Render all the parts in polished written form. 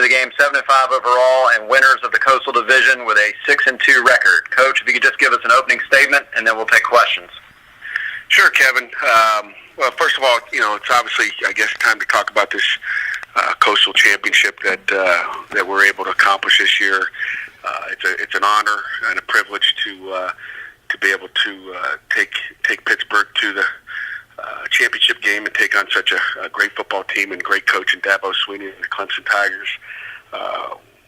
into the game 7-5 overall and winners of the Coastal Division with a 6-2 record. Coach, if you could just give us an opening statement, and then we'll take questions. Sure, Kevin. Well, first of all, it's obviously, I guess, time to talk about this Coastal Championship that we're able to accomplish this year. It's an honor and a privilege to be able to take Pittsburgh to the championship game and take on such a great football team and great coach in Dabo Swinney and the Clemson Tigers.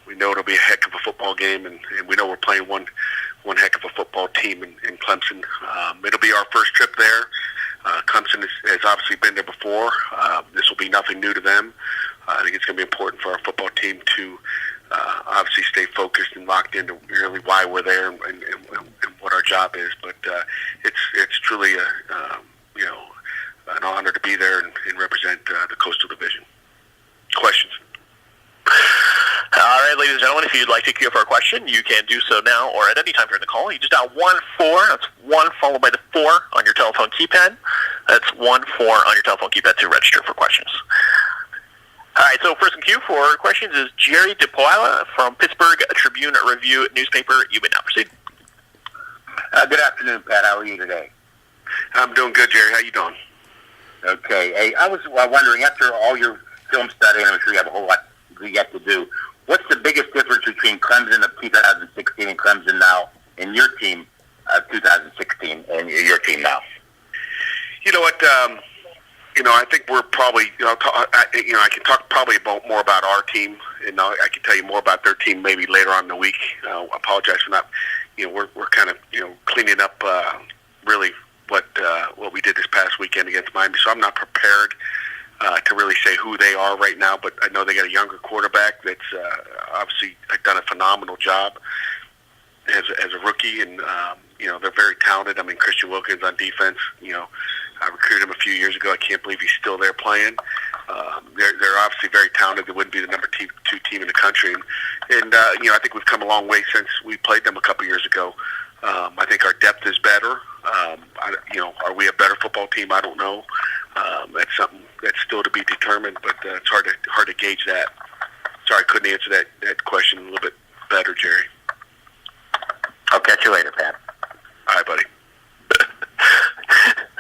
We know it'll be a heck of a football game, and we know we're playing one heck of a football team in Clemson. It'll be our first trip there. Clemson has obviously been there before. This will be nothing new to them. I think it's going to be important for our football team to obviously stay focused and locked into really why we're there and what our job is. But it's truly an honor to be there and represent the Coastal Division. Questions? All right, ladies and gentlemen, if you'd like to queue up for a question, you can do so now or at any time during the call. You just dial 1-4. That's 1 followed by the 4 on your telephone keypad. That's 1-4 on your telephone keypad to register for questions. All right, so first in queue for questions is Jerry DePaula from Pittsburgh Tribune Review newspaper. You may now proceed. Good afternoon, Pat. How are you today? I'm doing good, Jerry. How you doing? Okay. Hey, I was wondering, after all your film study, and I'm sure you have a whole lot yet to do, what's the biggest difference between Clemson of 2016 and Clemson now in your team of 2016 and your team now? You know what? I think we're probably, I can talk probably more about our team, and I can tell you more about their team maybe later on in the week. I apologize for not, we're kind of, cleaning up really what we did this past weekend against Miami. So I'm not prepared to really say who they are right now, but I know they got a younger quarterback that's obviously done a phenomenal job as a rookie, and they're very talented. I mean, Christian Wilkins on defense, I recruited him a few years ago. I can't believe he's still there playing. They're obviously very talented. They wouldn't be the number 2 team in the country, and I think we've come a long way since we played them a couple years ago. I think our depth is better. Are we a better football team? I don't know. That's something that's still to be determined, but it's hard to gauge that. Sorry, I couldn't answer that question a little bit better, Jerry. I'll catch you later, Pat. All right, buddy.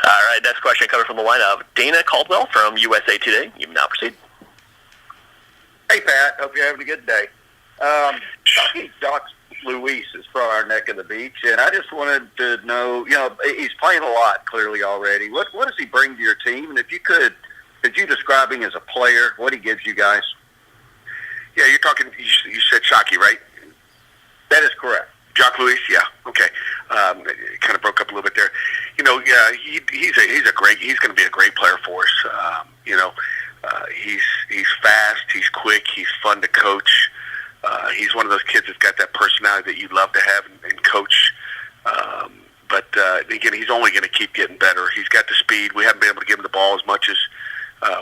All right, next question coming from the line of Dana Caldwell from USA Today. You may now proceed. Hey, Pat. Hope you're having a good day. Doc Luis is from our neck of the beach, and I just wanted to know, he's playing a lot clearly already. What does he bring to your team? And if you could you describe him as a player, what he gives you guys? Yeah, you're talking, you said Shockey, right? That is correct. Jock Luis, yeah, okay. It kind of broke up a little bit there. Yeah, he's going to be a great player for us. He's fast, he's quick, he's fun to coach. He's one of those kids that's got that personality that you'd love to have and coach. But again, he's only going to keep getting better. He's got the speed. We haven't been able to give him the ball as much as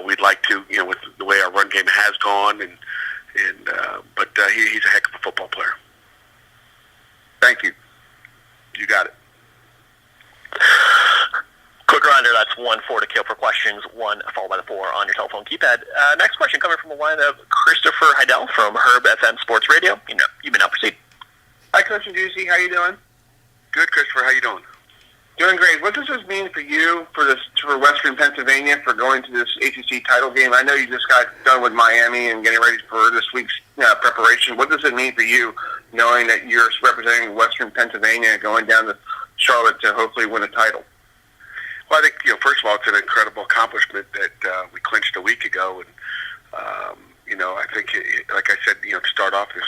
we'd like to, with the way our run game has gone. But he's a heck of a football player. Thank you. You got it. Quick reminder, that's 1-4 to queue for questions, 1 followed by the 4 on your telephone keypad. Next question coming from the line of Christopher Heidel from Herb FM Sports Radio. You may now proceed. Hi, Coach and Juicy. How you doing? Good, Christopher. How you doing? Doing great. What does this mean for you, for Western Pennsylvania, for going to this ACC title game? I know you just got done with Miami and getting ready for this week's preparation. What does it mean for you, knowing that you're representing Western Pennsylvania and going down to Charlotte to hopefully win a title? Well, I think, first of all, it's an incredible accomplishment that we clinched a week ago. And, I think, like I said, to start off this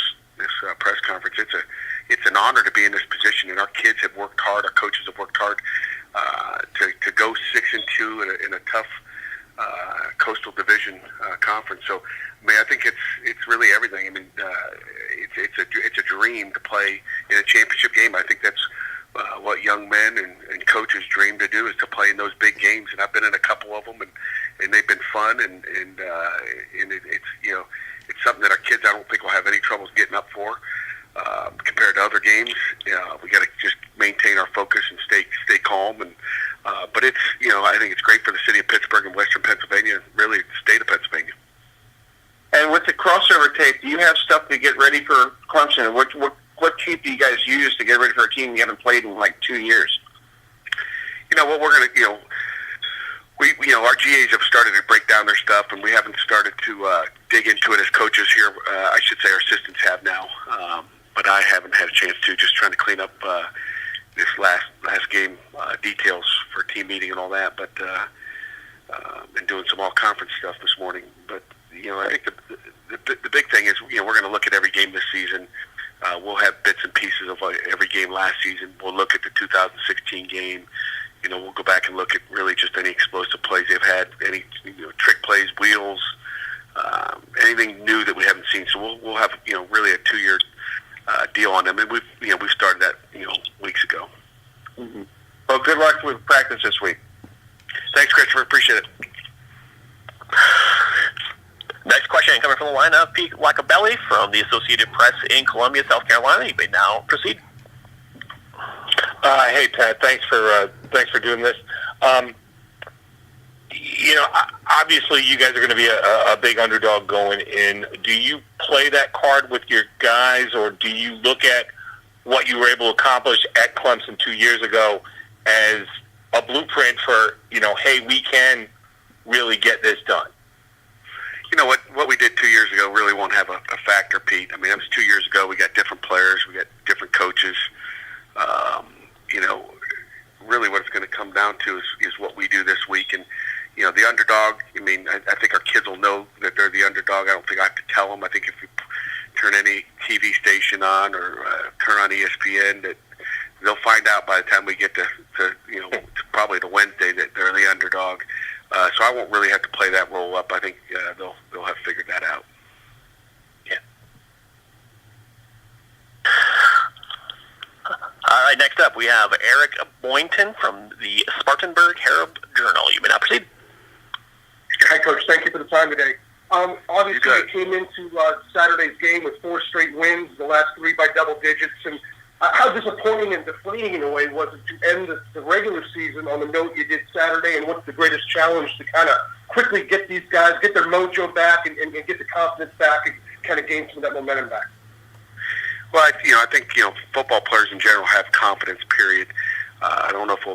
press conference, it's an honor to be in this position. And our kids have worked hard. Our coaches have worked hard to go 6-2 in a tough Coastal Division conference. So, I mean, I think it's really everything. I mean, it's a dream to play in a championship game. I think that's what young men and coaches dream to do, is to play in those big games. And I've been in a couple of them, and they've been fun. And it's something that our kids, I don't think, will have any troubles getting up for. Compared to other games, we got to just maintain our focus and stay calm. And but it's I think it's great for the city of Pittsburgh and Western Pennsylvania, really the state of Pennsylvania. And with the crossover tape, do you have stuff to get ready for Clemson? What tape do you guys use to get ready for a team you haven't played in like 2 years? What we're going to, our GAs have started to break down their stuff, and we haven't started to dig into it as coaches here. I should say our assistants have now, but I haven't had a chance to. Just trying to clean up this last game details for team meeting and all that, but and doing some all-conference stuff this morning. But I think the big thing is we're going to look at every game this season. We'll have bits and pieces of every game last season. We'll look at the 2016 game. We'll go back and look at really just any explosive plays they've had, any trick plays, wheels, anything new that we haven't seen. So we'll have really a 2-year deal on them, and we've started that weeks ago. Mm-hmm. Well, good luck with practice this week. Thanks, Christopher. Appreciate it. Next question coming from the line of Pete Wacabelli from the Associated Press in Columbia, South Carolina. You may now proceed. Hey, Pat. Thanks for doing this. Obviously, you guys are going to be a big underdog going in. Do you play that card with your guys, or do you look at what you were able to accomplish at Clemson 2 years ago as a blueprint for, hey, we can really get this done? What we did 2 years ago really won't have a factor, Pete. I mean, that was 2 years ago. We got different players. We got different coaches. Really what it's going to come down to is what we do this week. And, the underdog, I think our kids will know that they're the underdog. I don't think I have to tell them. I think if you turn any TV station on or turn on ESPN, that they'll find out by the time we get to probably the Wednesday that they're the underdog. So I won't really have to play that role up. I think they'll have figured that out. Yeah. All right, next up we have Eric Boynton from the Spartanburg Herald Journal. You may now proceed. Hi, Coach. Thank you for the time today. Obviously, you came into Saturday's game with 4 straight wins, the last 3 by double digits. And how disappointing and deflating in a way was it to end the regular season on the note you did Saturday? And what's the greatest challenge to kind of quickly get these guys, get their mojo back and get the confidence back and kind of gain some of that momentum back? Well, I think football players in general have confidence. Period. I don't know if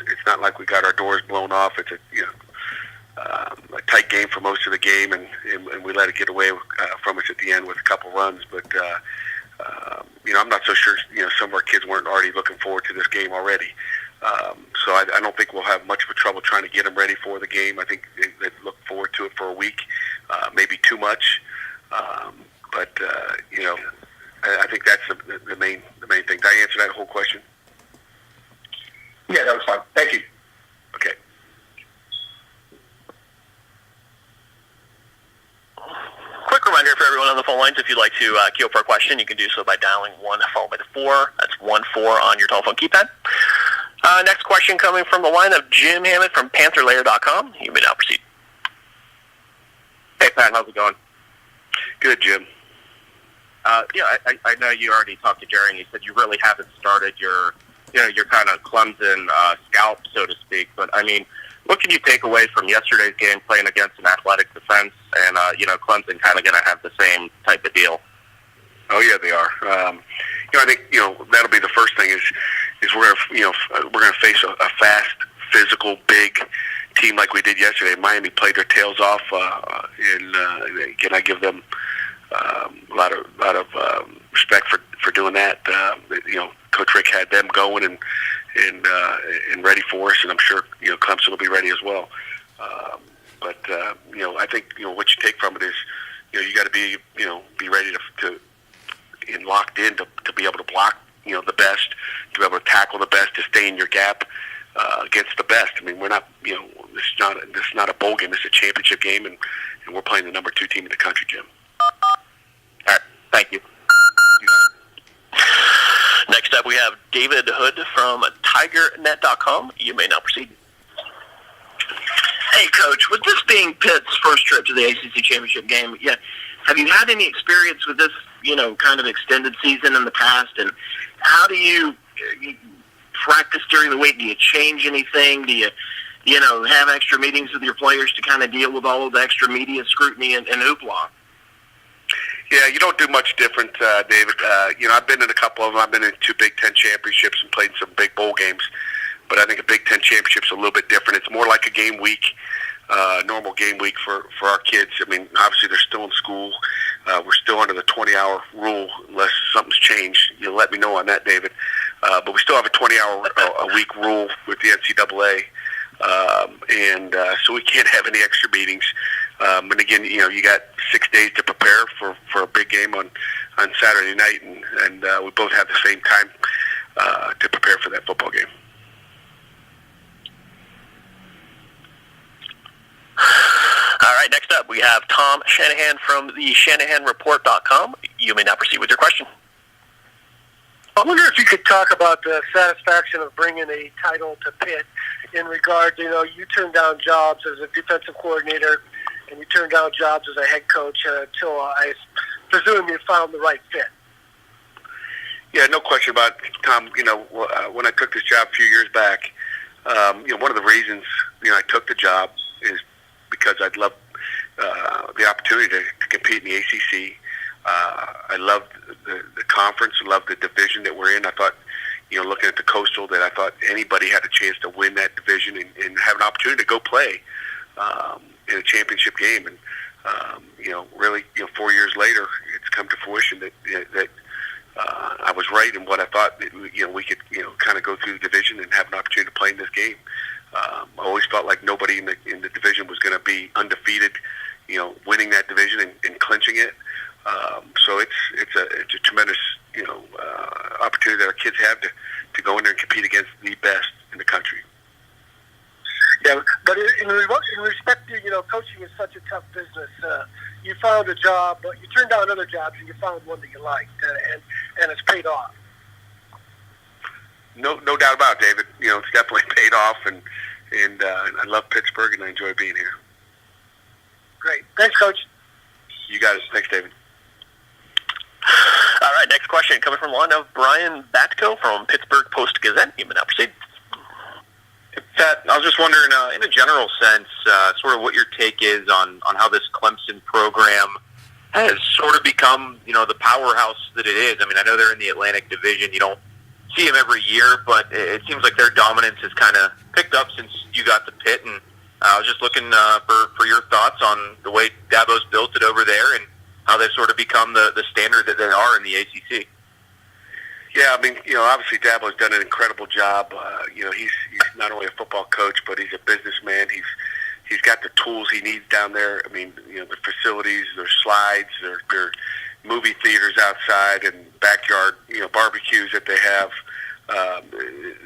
it's not like we got our doors blown off. It's a tight game for most of the game, and we let it get away from us at the end with a couple runs. But I'm not so sure. Some of our kids weren't already looking forward to this game already. So I don't think we'll have much of a trouble trying to get them ready for the game. I think they look forward to it for a week, maybe too much. But I think that's the main thing. Did I answer that whole question? Yeah, that was fine. Thank you. Okay. Quick reminder for everyone on the phone lines, if you'd like to queue up for a question, you can do so by dialing 1 followed by the 4. That's 1-4 on your telephone keypad. Next question coming from the line of Jim Hammett from PantherLayer.com. You may now proceed. Hey, Pat. How's it going? Good, Jim. I know you already talked to Jerry, and you said you really haven't started your kind of Clemson scalp, so to speak. But, what can you take away from yesterday's game playing against an athletic defense and, Clemson kind of going to have the same type of deal? Oh, yeah, they are. I think, that'll be the first thing is we're going to face a fast, physical, big team like we did yesterday. Miami played their tails off, and again, I give them a lot of respect for doing that. Coach Rick had them going and ready for us, and I'm sure Clemson will be ready as well. But I think what you take from it is you got to be ready to and locked in to be able to block the best, to be able to tackle the best, to stay in your gap against the best. We're not this is not a bowl game. This is a championship game, and we're playing the number 2 team in the country, Jim. All right, thank you. Next up, we have David Hood from CUTigers.com. You may now proceed. Hey, Coach, with this being Pitt's first trip to the ACC Championship game, have you had any experience with this, kind of extended season in the past? And how do you practice during the week? Do you change anything? Do you, have extra meetings with your players to kind of deal with all of the extra media scrutiny and hoopla? Yeah, you don't do much different, David. I've been in a couple of them. I've been in 2 Big Ten championships and played in some big bowl games. But I think a Big Ten championship's a little bit different. It's more like a game week, normal game week for our kids. I mean, obviously they're still in school. We're still under the 20-hour rule unless something's changed. You'll let me know on that, David. But we still have a 20-hour a week rule with the NCAA. So we can't have any extra meetings. And again, you got 6 days to prepare for a big game on Saturday night, and we both have the same time to prepare for that football game. All right, next up, we have Tom Shanahan from the ShanahanReport.com. You may now proceed with your question. I wonder if you could talk about the satisfaction of bringing a title to Pitt in regard to, you turned down jobs as a defensive coordinator and you turned down jobs as a head coach until I presume you found the right fit. Yeah, no question about it, Tom. When I took this job a few years back, one of the reasons, I took the job is because I'd love the opportunity to compete in the ACC. I loved the conference. I loved the division that we're in. I thought, looking at the Coastal, that I thought anybody had a chance to win that division and have an opportunity to go play in a championship game. And, really, 4 years later, it's come to fruition that I was right in what I thought that, we could, kind of go through the division and have an opportunity to play in this game. I always felt like nobody in the division was going to be undefeated, winning that division and clinching it. So it's a tremendous, opportunity that our kids have to go in there and compete against the best in the country. Yeah, but in respect to, coaching is such a tough business. You found a job, but you turned down other jobs and you found one that you liked, and it's paid off. No doubt about it, David. It's definitely paid off, and I love Pittsburgh, and I enjoy being here. Great. Thanks, Coach. You got it. Thanks, David. All right, next question coming from the line of Brian Batko from Pittsburgh Post-Gazette. You may now proceed. Pat, I was just wondering, in a general sense, sort of what your take is on how this Clemson program has sort of become, the powerhouse that it is. I mean, I know they're in the Atlantic Division. You don't see them every year, but it seems like their dominance has kind of picked up since you got to Pitt. And I was just looking for your thoughts on the way Dabo's built it over there and how they've sort of become the standard that they are in the ACC. Yeah, I mean, obviously Dabo's done an incredible job. He's not only a football coach, but he's a businessman. He's got the tools he needs down there. I mean, the facilities, there's slides, there are movie theaters outside and backyard, barbecues that they have.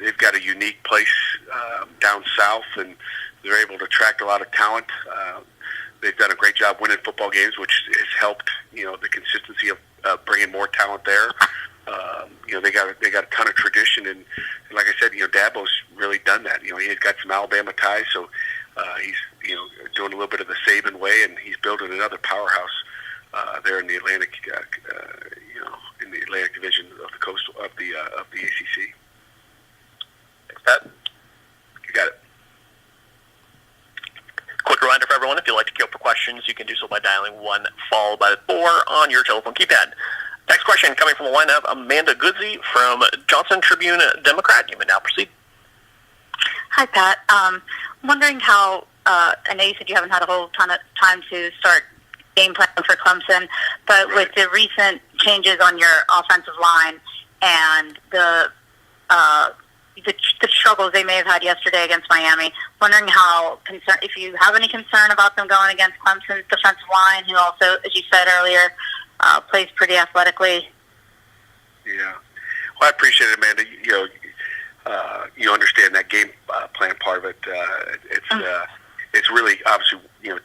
They've got a unique place down south, and they're able to attract a lot of talent. They've done a great job winning football games, which has helped, the consistency of bringing more talent there. They got a ton of tradition, and like I said, Dabo's really done that. He's got some Alabama ties, so he's doing a little bit of the Saban way, and he's building another powerhouse there in the Atlantic, in the Atlantic Division of the Coastal of the ACC. Thanks, Pat. You got it. Quick reminder for everyone: if you'd like to queue up for questions, you can do so by dialing 1 followed by 4 on your telephone keypad. Next question coming from the line of Amanda Goodsey from Johnson Tribune Democrat. You may now proceed. Hi, Pat. Wondering how, I know you said you haven't had a whole ton of time to start game planning for Clemson, but with the recent changes on your offensive line and the struggles they may have had yesterday against Miami, wondering if you have any concern about them going against Clemson's defensive line, who also, as you said earlier, plays pretty athletically. Yeah. Well, I appreciate it, Amanda. You understand that game plan part of it. It's really obviously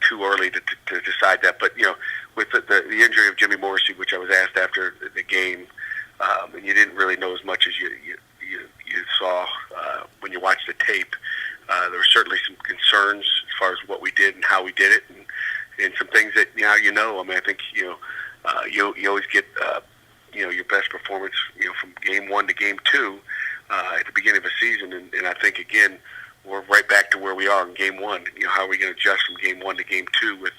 too early to decide that. But with the injury of Jimmy Morrissey, which I was asked after the game, and you didn't really know as much as you saw when you watched the tape. There were certainly some concerns as far as what we did and how we did it, and some things that now I mean, I think you always get your best performance from game 1 to game 2 at the beginning of a season, and I think again we're right back to where we are in game 1. How are we going to adjust from game 1 to game 2 with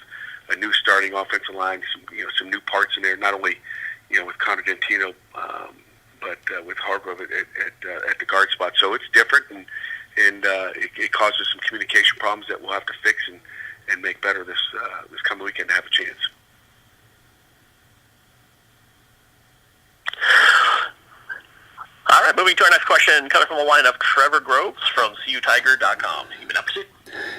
a new starting offensive line, some new parts in there. Not only with Connor Dentino, but with Hargrove at the guard spot. So it's different, and it causes some communication problems that we'll have to fix and make better this coming weekend to have a chance. All right, moving to our next question, coming from the line of Trevor Groves from CUTigers.com. You may now proceed.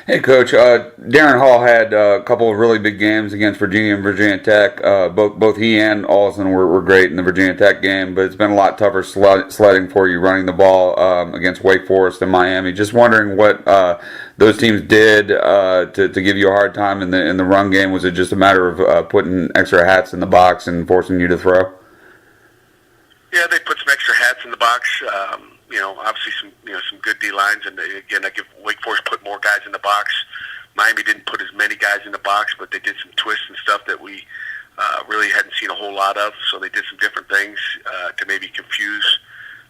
Hey, Coach. Darren Hall had a couple of really big games against Virginia and Virginia Tech. Both he and Allison were great in the Virginia Tech game, but it's been a lot tougher sledding for you running the ball against Wake Forest and Miami. Just wondering what those teams did to give you a hard time in the run game. Was it just a matter of putting extra hats in the box and forcing you to throw? Yeah, they put some extra hats in the box. Obviously some good D lines, and again, I give Wake Forest put more guys in the box. Miami didn't put as many guys in the box, but they did some twists and stuff that we really hadn't seen a whole lot of. So they did some different things to maybe confuse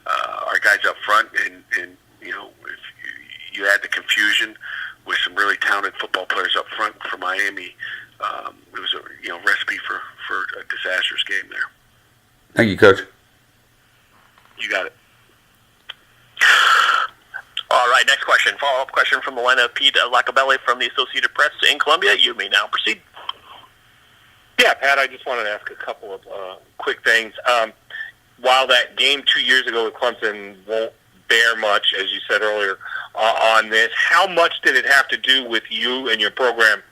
our guys up front, and if you add the confusion with some really talented football players up front for Miami, it was a recipe for a disastrous game there. Thank you, Coach. You got it. All right, next question. Follow-up question from the line of Pete Lacabelli from the Associated Press in Columbia. You may now proceed. Yeah, Pat, I just wanted to ask a couple of quick things. While that game 2 years ago with Clemson won't bear much, as you said earlier, on this, how much did it have to do with you and your program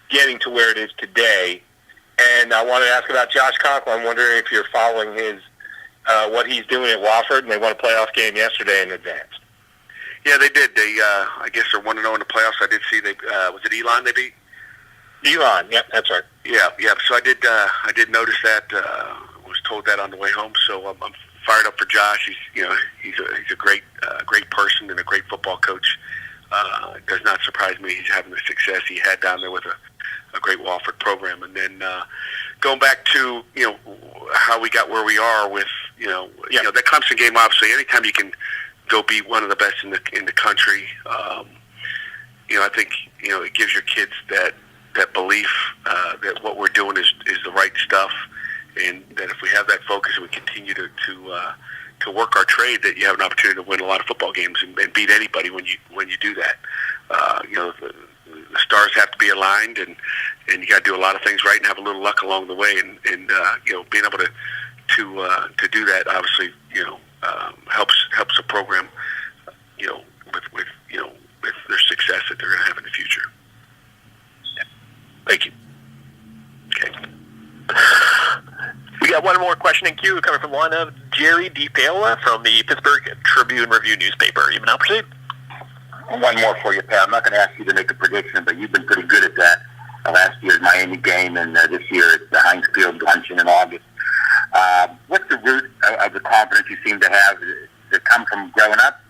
getting to where it is today? And I wanted to ask about Josh Conklin. I'm wondering if you're following his what he's doing at Wofford, and they won a playoff game yesterday in advance. Yeah, they did. They, I guess they're 1-0 in the playoffs. I did see they was it Elon they beat? Elon, yep, that's right. Yeah. So I did notice that. Was told that on the way home. So I'm fired up for Josh. He's a great person and a great football coach. It does not surprise me he's having the success he had down there with a great Wofford program. And then going back to how we got where we are with that Clemson game. Obviously, anytime you can go be one of the best in the country, I think it gives your kids that belief that what we're doing is the right stuff, and that if we have that focus and we continue to work our trade, that you have an opportunity to win a lot of football games and beat anybody when you do that. The stars have to be aligned, and you got to do a lot of things right and have a little luck along the way, and being able to do that obviously helps a program with their success that they're going to have in the future. Thank you. Okay. We got one more question in queue coming from the line of Jerry DiPaola from the Pittsburgh Tribune-Review newspaper. You may now proceed. One more for you, Pat. I'm not going to ask you to make a prediction, but you've been pretty good at that. Last year's Miami game, and this year it's the Heinz Field luncheon in August. What's the root of the confidence you seem to have? Does it come from growing up,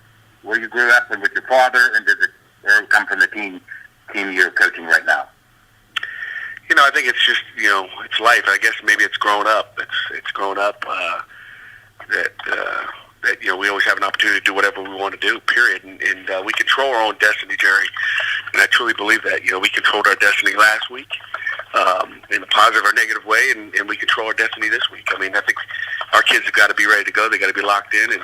where you grew up, and with your father, and does it come from the team you're coaching right now? I think it's just it's life. I guess maybe it's grown up. It's grown up that we always have an opportunity to do whatever we want to do. Period. And we control our own destiny, Jerry. And I truly believe that. We controlled our destiny last week in a positive or negative way, and we control our destiny this week. I mean, I think our kids have got to be ready to go. They got to be locked in,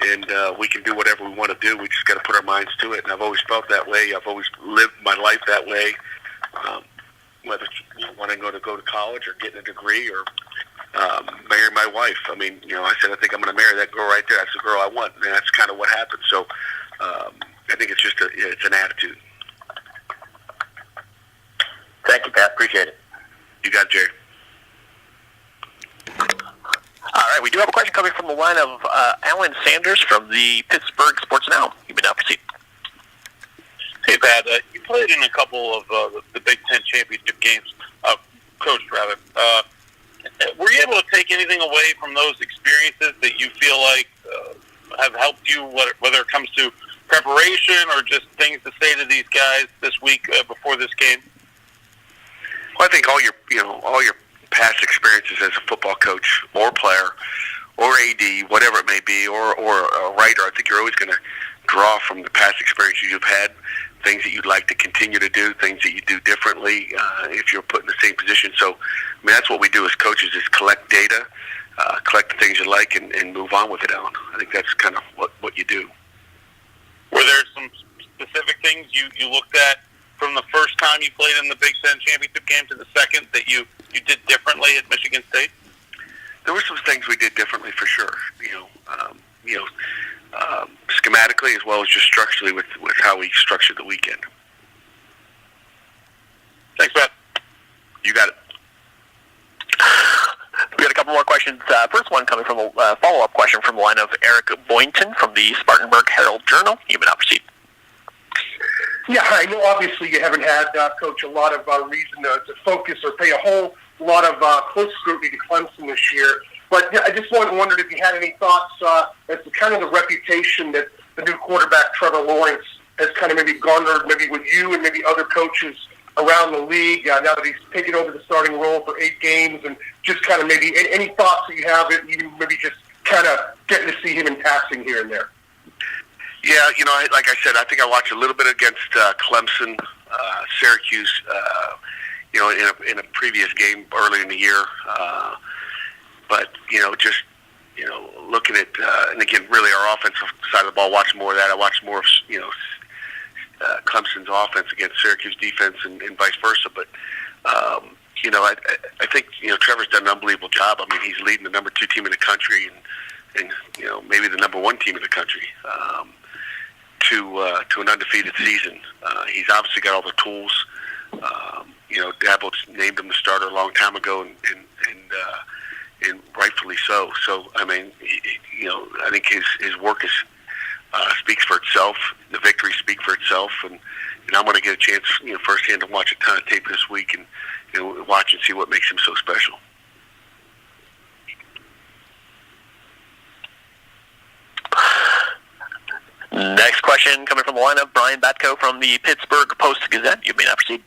and we can do whatever we want to do. We just got to put our minds to it. And I've always felt that way. I've always lived my life that way. Whether it's wanting to go to college or getting a degree or marry my wife. I mean, I said I think I'm going to marry that girl right there. That's the girl I want, and that's kind of what happened. So I think it's just it's an attitude. Thank you, Pat. Appreciate it. You got it, Jerry. All right, we do have a question coming from the line of Alan Sanders from the Pittsburgh Sports Now. You may now proceed. Hey, Pat. You played in a couple of the Big Ten championship games, coached rather. Were you able to take anything away from those experiences that you feel like have helped you, whether it comes to preparation or just things to say to these guys this week before this game? Well, I think all your past experiences as a football coach or player or AD, whatever it may be, or a writer, I think you're always going to draw from the past experiences you've had things that you'd like to continue to do, things that you do differently if you're put in the same position. So, I mean, that's what we do as coaches, is collect data, collect the things you like, and move on with it, Alan. I think that's kind of what you do. Were there some specific things you looked at from the first time you played in the Big Ten championship game to the second that you did differently at Michigan State? There were some things we did differently for sure. Schematically as well as just structurally with how we structured the weekend. Thanks, Matt. You got it. We got a couple more questions. First one coming from a follow-up question from the line of Eric Boynton from the Spartanburg Herald-Journal. You may now proceed. Yeah, I know obviously you haven't had, Coach, a lot of reason to focus or pay a whole lot of close scrutiny to Clemson this year. But I just wondered if you had any thoughts as to kind of the reputation that the new quarterback, Trevor Lawrence, has kind of maybe garnered maybe with you and maybe other coaches around the league now that he's taken over the starting role for 8 games, and just kind of maybe any thoughts that you have, even maybe just kind of getting to see him in passing here and there. Yeah, like I said, I think I watched a little bit against Clemson, Syracuse, in a previous game early in the year. But, just, looking at, and again, really our offensive side of the ball, watching more of that. I watched more of, Clemson's offense against Syracuse defense and vice versa. But, I think, Trevor's done an unbelievable job. I mean, he's leading the number 2 team in the country and maybe the number 1 team in the country to an undefeated season. He's obviously got all the tools. Dabo named him the starter a long time ago, and rightfully so. So, I mean, I think his work speaks for itself. The victories speak for itself, and I'm going to get a chance, firsthand to watch a ton of tape this week and watch and see what makes him so special. Next question coming from the line of Brian Batko from the Pittsburgh Post-Gazette. You may now proceed.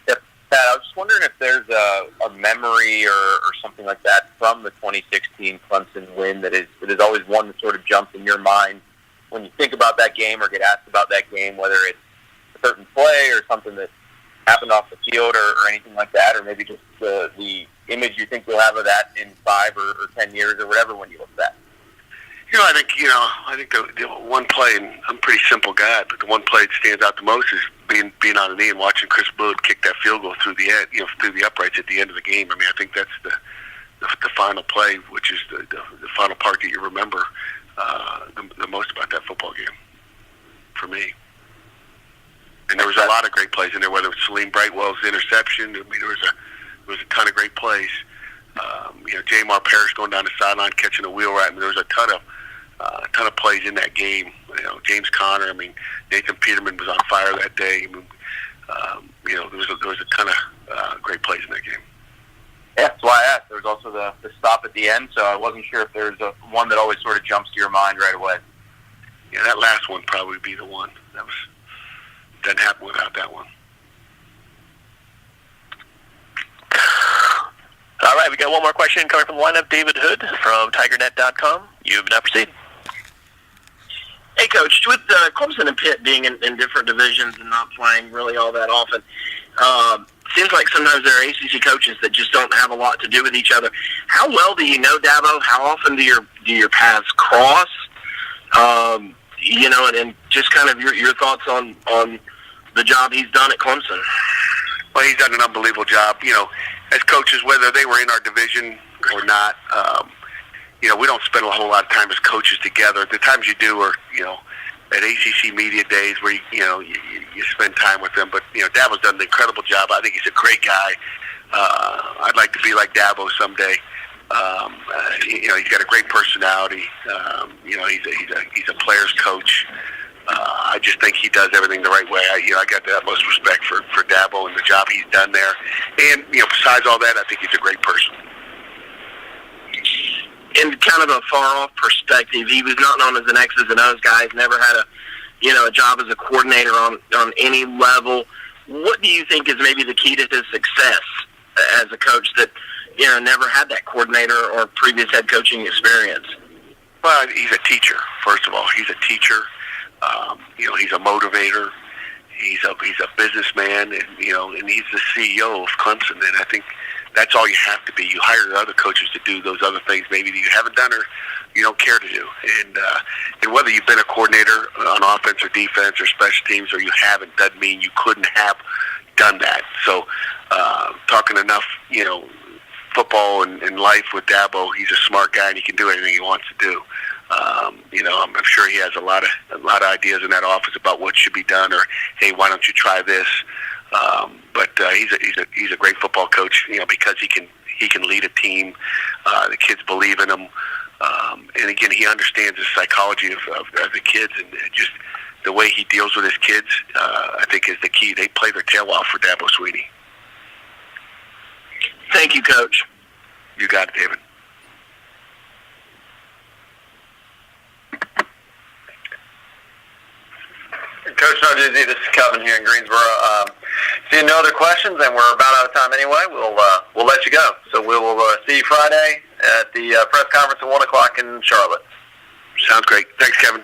Yep. Pat, I was just wondering if there's a memory or something like that from the 2016 Clemson win that is always one that sort of jumps in your mind when you think about that game or get asked about that game, whether it's a certain play or something that happened off the field or anything like that, or maybe just the image you think you'll have of that in 5 or 10 years or whatever when you look back. I think the one play, and I'm a pretty simple guy, but the one play that stands out the most is being on a knee and watching Chris Bood kick that field goal through the end, through the uprights at the end of the game. I mean, I think that's the final play, which is the final part that you remember the most about that football game for me. And there was a lot of great plays in there, whether it was Salim Brightwell's interception. I mean, there was a ton of great plays. Jamar Parrish going down the sideline catching a wheel route. I mean, there was a ton of plays in that game. James Conner. I mean, Nathan Peterman was on fire that day. I mean, there was a ton of great plays in that game. Yeah, that's why I asked. There was also the stop at the end, so I wasn't sure if there's one that always sort of jumps to your mind right away. Yeah, that last one probably be the one. Doesn't happen without that one. All right, we got one more question coming from the line of David Hood from CUTigers.com. You may now proceed. Hey, Coach, with Clemson and Pitt being in different divisions and not playing really all that often, seems like sometimes there are ACC coaches that just don't have a lot to do with each other. How well do you know Dabo? How often do your paths cross? And just kind of your thoughts on the job he's done at Clemson. Well, he's done an unbelievable job. As coaches, whether they were in our division or not, we don't spend a whole lot of time as coaches together. The times you do are, at ACC media days where you spend time with them. But Dabo's done an incredible job. I think he's a great guy. I'd like to be like Dabo someday. He's got a great personality. He's a player's coach. I just think he does everything the right way. I got the utmost respect for Dabo and the job he's done there. And besides all that, I think he's a great person. In kind of a far-off perspective, he was not known as an X's and O's guy. He's never had a job as a coordinator on any level. What do you think is maybe the key to his success as a coach that never had that coordinator or previous head coaching experience? Well, he's a teacher. First of all, he's a teacher. He's a motivator. He's a businessman, and and he's the CEO of Clemson. And I think that's all you have to be. You hire other coaches to do those other things maybe that you haven't done or you don't care to do. And whether you've been a coordinator on offense or defense or special teams or you haven't, doesn't mean you couldn't have done that. So talking enough, football and life with Dabo, he's a smart guy and he can do anything he wants to do. I'm sure he has a lot of ideas in that office about what should be done, or hey, why don't you try this? But he's a great football coach, because he can lead a team. The kids believe in him, and again, he understands the psychology of the kids, and just the way he deals with his kids, I think, is the key. They play their tail off for Dabo Swinney. Thank you, Coach. You got it, David. Coach Narduzzi, this is Kevin here in Greensboro. Seeing no other questions, and we're about out of time anyway, we'll let you go. So we will see you Friday at the press conference at 1 o'clock in Charlotte. Sounds great. Thanks, Kevin.